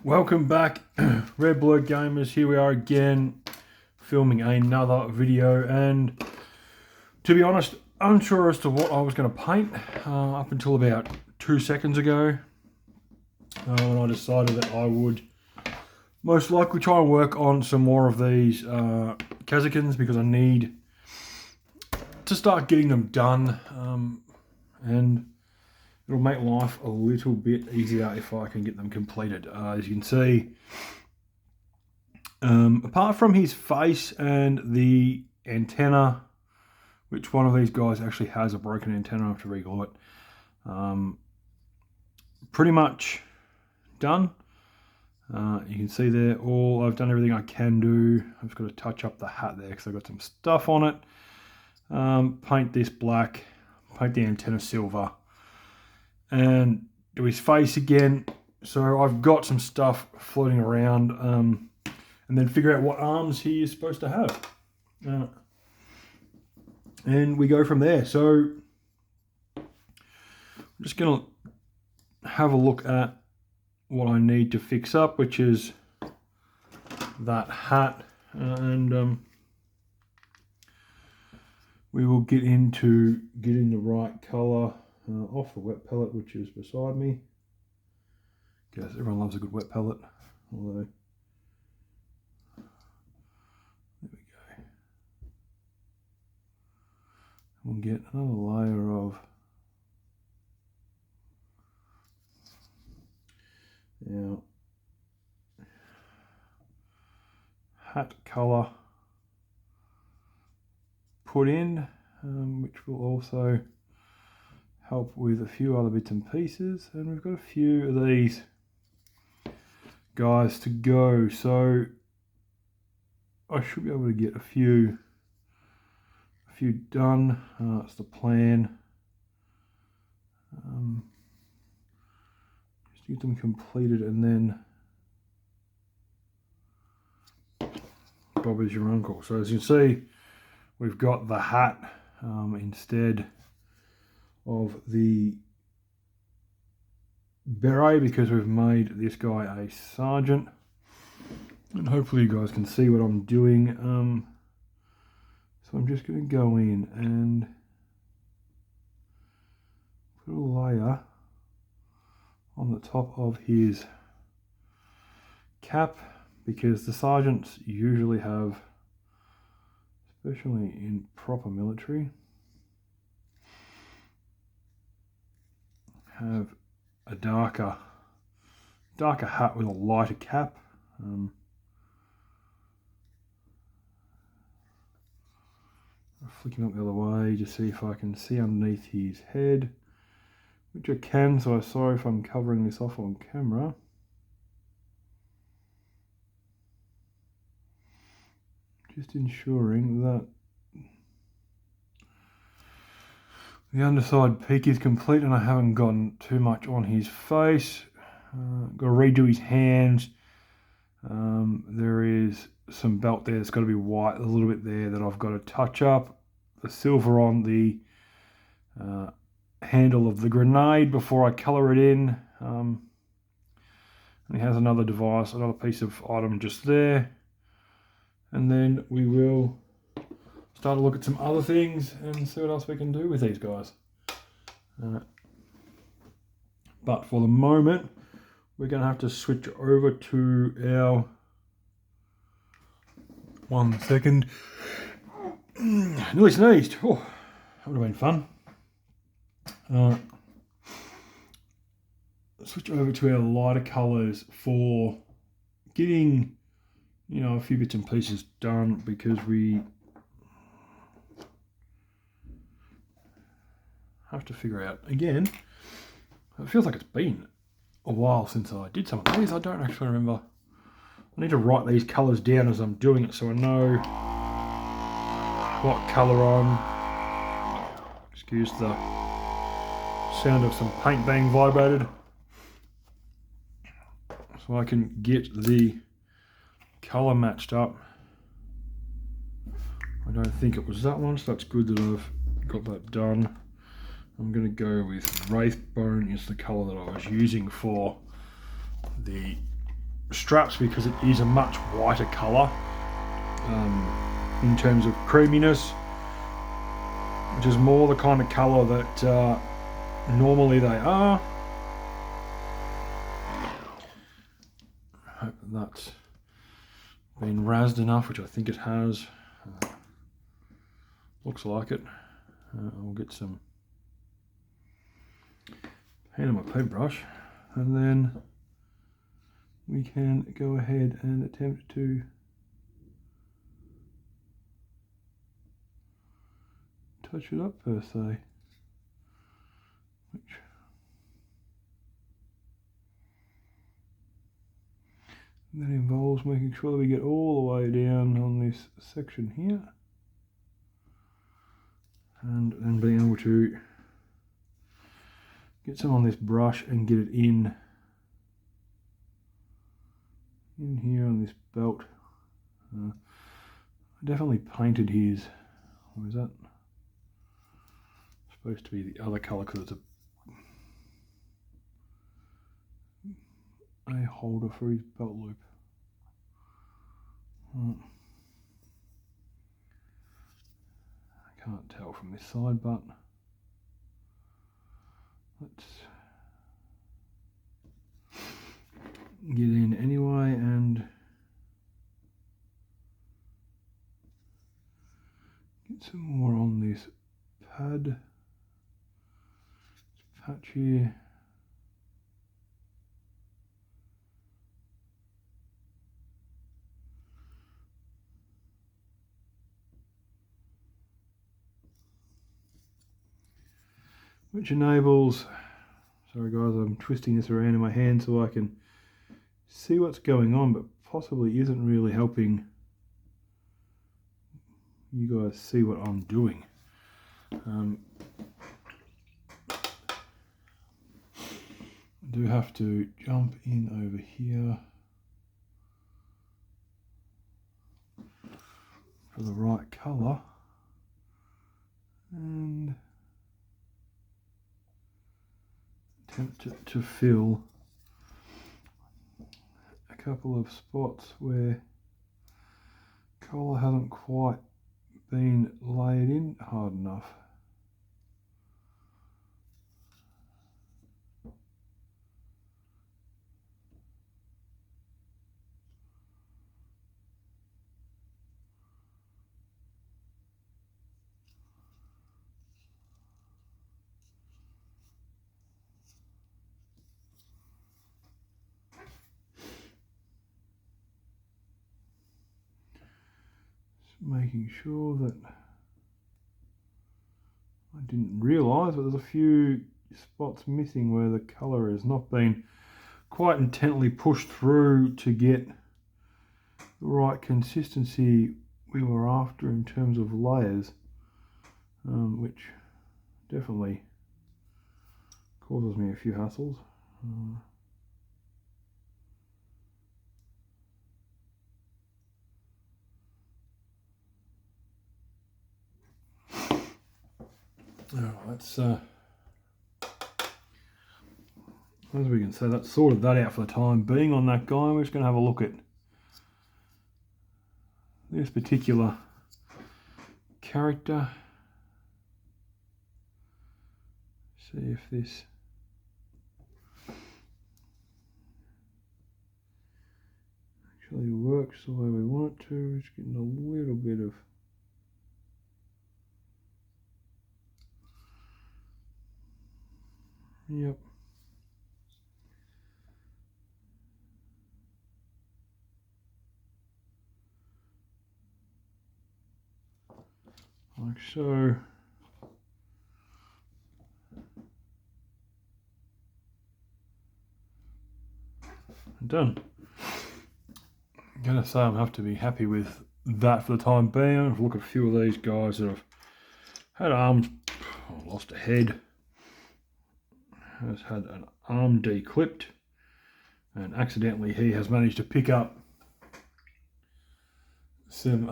Welcome back, Redblurr Gamers. Here we are again, filming another video, and to be honest, unsure as to what I was going to paint up until about 2 seconds ago, when I decided that I would most likely try and work on some more of these Kazakins, because I need to start getting them done, and it'll make life a little bit easier if I can get them completed. As you can see, apart from his face and the antenna, which one of these guys actually has a broken antenna, I have to reglue it. Pretty much done. You can see there, I've done everything I can do. I've just got to touch up the hat there because I've got some stuff on it. Paint this black, paint the antenna silver, and do his face again. So I've got some stuff floating around, and then figure out what arms he is supposed to have, and we go from there. So I'm just gonna have a look at what I need to fix up, which is that hat, and we will get into getting the right colour off the wet pellet, which is beside me. Guess everyone loves a good wet pellet, although there we go. We'll get another layer of now hat colour put in, which will also help with a few other bits and pieces, and we've got a few of these guys to go, so I should be able to get a few done. That's the plan. Just get them completed, and then Bob is your uncle. So as you can see, we've got the hat instead of the beret, because we've made this guy a sergeant, and hopefully you guys can see what I'm doing. So I'm just going to go in and put a layer on the top of his cap, because the sergeants usually have, especially in proper military, have a darker hat with a lighter cap. Flick him up the other way to see if I can see underneath his head, which I can, so I'm sorry if I'm covering this off on camera. Just ensuring that the underside peak is complete and I haven't gotten too much on his face. Got to redo his hands. There is some belt there that's got to be white, a little bit there that I've got to touch up. The silver on the handle of the grenade before I colour it in. And he has another device, another piece of item just there. And then we will start to look at some other things and see what else we can do with these guys. But for the moment, we're going to have to switch over to our 1 second. Nearly sneezed. Oh, that would have been fun. Switch over to our lighter colours for getting, a few bits and pieces done, because we have to figure out, again, it feels like it's been a while since I did some of these. I don't actually remember. I need to write these colours down as I'm doing it so I know what colour I'm. Excuse the sound of some paint being vibrated. So I can get the colour matched up. I don't think it was that one, so that's good that I've got that done. I'm going to go with Wraithbone is the colour that I was using for the straps because it is a much whiter colour in terms of creaminess, which is more the kind of colour that normally they are. Hope that's been razzed enough, which I think it has. Looks like it. I'll get some paint on my paintbrush, and then we can go ahead and attempt to touch it up per se, which that involves making sure that we get all the way down on this section here, and then being able to get some on this brush and get it in here on this belt. I definitely painted his, or is that supposed to be the other colour because it's a holder for his belt loop. I can't tell from this side, but let's get in anyway and get some more on this pad, this patch here. Which enables, sorry guys, I'm twisting this around in my hand so I can see what's going on, but possibly isn't really helping you guys see what I'm doing. I do have to jump in over here for the right colour and attempt to fill a couple of spots where colour hasn't quite been laid in hard enough. Making sure that I didn't realise, but there's a few spots missing where the colour has not been quite intently pushed through to get the right consistency we were after in terms of layers, which definitely causes me a few hassles. That's as we can say, that's sorted that out for the time being on that guy. We're just going to have a look at this particular character. See if this actually works the way we want it to. Just getting a little bit of yep. Like so. Done. I'm going to say I'm have to be happy with that for the time being. I've looked at a few of these guys that have had arms, lost a head, has had an arm declipped, and accidentally he has managed to pick up some